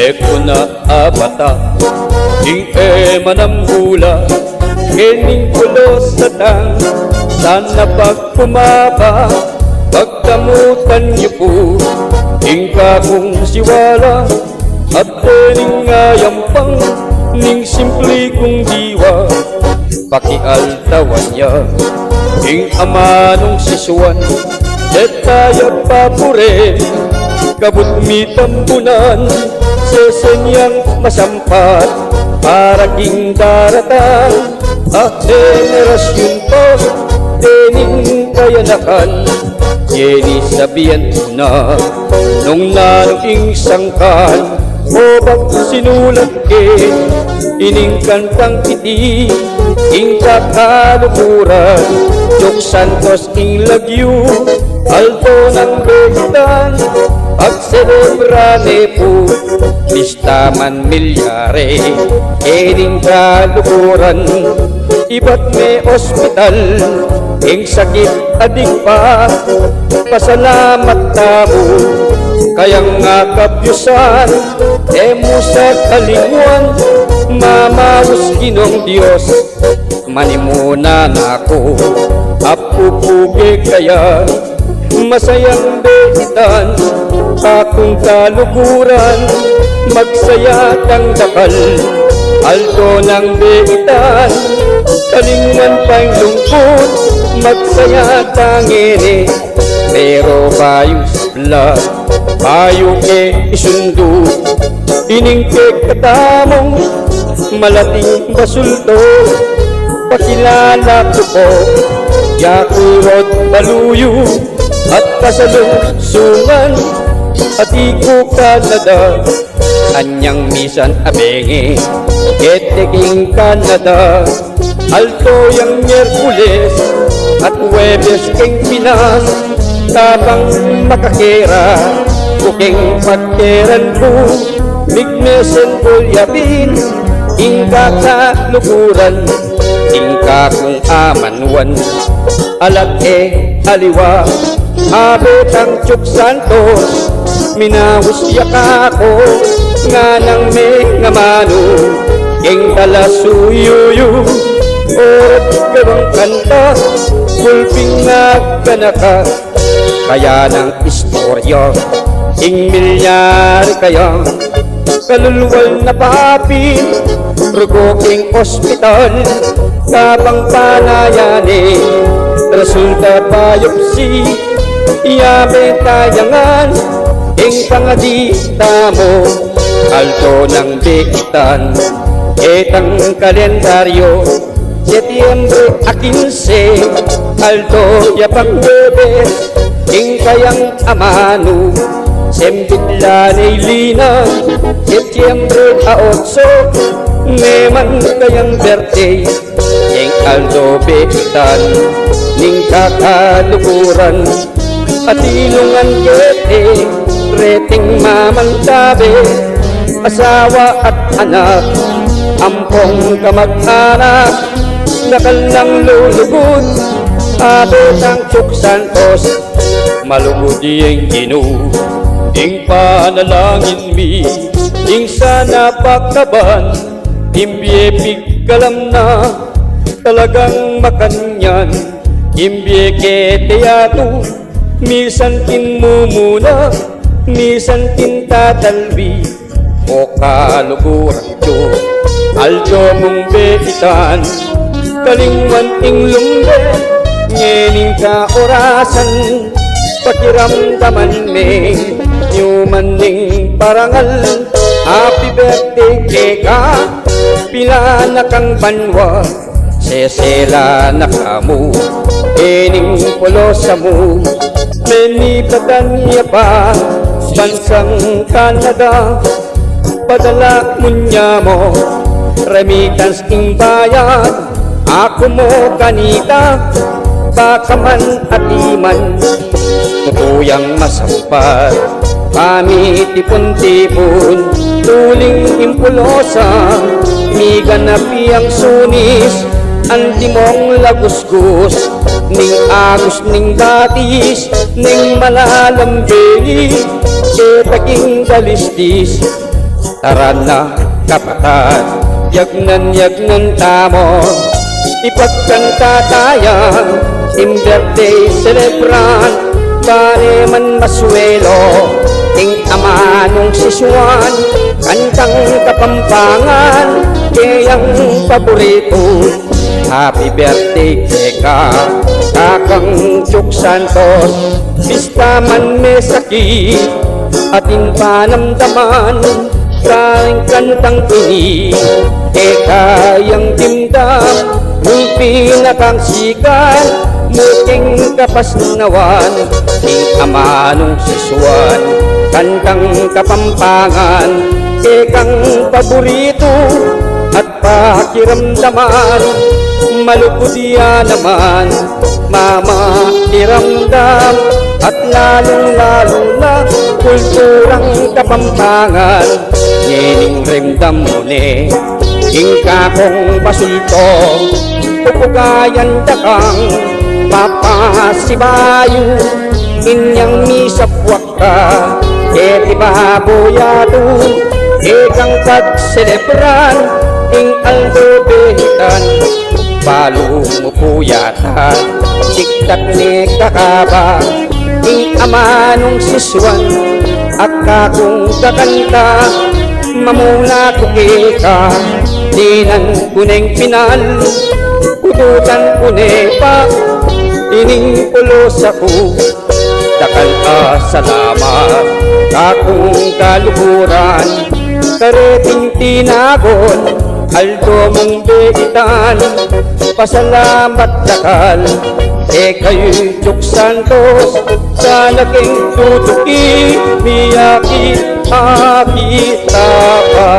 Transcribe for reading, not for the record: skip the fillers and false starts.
Ekuna abata ing manam hula kening pulos satang sana pagpumaba pagkamutan niyo po ingka kong siwala at kening ngayampang ning simple kong diwa pakialtawan niya ing amanong sisuan detaya papure kabut mitambunan sesenyang masampat para king daratan at generasyon po tening kayanakan yeni sabihan na nung nanuing sangkan o bang sinulat ining kantang iti ing kakalukuran Jok Santos ing lagyu alto ng begitan pagselebrane po pista man milyare kening kalukuran iba't may ospital ing sakit adik pa pasalamat tamo kayang nga kabyusan emo sa kalingwan mamawis ginong Diyos manimuna na ako apupugi kaya masayang begitan akong kalukuran magsaya tang dakal alto ng begitan kalingan pang lungkot magsaya tangini pero bayos la payo ke isundo ining katamong malating basulto pakilala ko po yakurot baluyo at kasalungsungan at iko Canada anyang misan abenge keteking Canada alto yang Miyerkules at Huwebes king Pinas tabang makakera kuking patkeran ko Migmesen Bulyapin ingka kalukuran ingka kung amanwan alat aliwa abot ang Jok Santos minawusyak ako nga nang may ngamano king talasuyuyu orat gawang kanta pulping nagkanaka kaya ng istorya ing milyar kaya kaluluwal na papin rugoking ospital kabang panayani resulta biopsy iyabe tayangan ing pangadita mo alto ng begitan etang kalendaryo Setyembre a 15 alto yapang Huwebes ing kayang amano sembitla lina Setyembre a 8 neman kayang birthday ing alto begitan ning kakalukuran patilungan kete reting mamang tabi asawa at anak ampong kamag-anak nakalang lulugod abot ang Jok Santos malugod iyeng Ginoo ing panalangin mi ing sana pagkaban imbye pigkalam na talagang makanyan imbye keteyato misan kinmumuna misan kintatalbi o kalukuran ko alto mong begitan kalingwan ing lumbe ngening ka orasan pakiramdaman me nyuman ning parangal happy birthday keka pila na kang banwa sesela na kamu ening pulosa mo menipatan niya pa bansang Canada padala munya mo, remittance ing bayad, ako mo kanita, baka man at iman, tutuyang masampat, kami tipon-tipon, tuling impulosa, mi ganapi ang sunis, andi mong lagusgus, ning agus ning datis, ning malalambing, ketaging dalistis, tara na kapatid, yagnan tamo, ipagkanta tayan, in birthday celebran, pare man masuelo, ing ama nung siswan, kantang kapampangan, kayang paborito, happy birthday keka, kakang Chuk Santos, pista man may sakit, ating panamdaman, karing kantang ini, kayang timdam, yung pinakang sikat, muking kapasnawan, ing ama nung siswan, kantang kapampangan, kekang paborito, at pakiramdaman, malugod yan naman, mama iramdam, at lalong na kulturang kapampangan, ngining rimdam mo ne, ing kakong pasulto, pupugayan dakang, papasibayo, inyang misapwak ka, eti baboyado, ikang pagselebran, ing aldobehitan, palo mo po yata, siktat ni kakaba, ing ama nung siswan, at kakong kakanta, mamuna kukika, dinan kuneng pinal, kudutan kunepa, ining pulos ako, dakal salamat, kakong kaluhuran, kareting tinagon, aldo mong begitan, pasalamat dakal, kayo'y Chuk Santos, sa laking tutuki, miyaki, akita ka.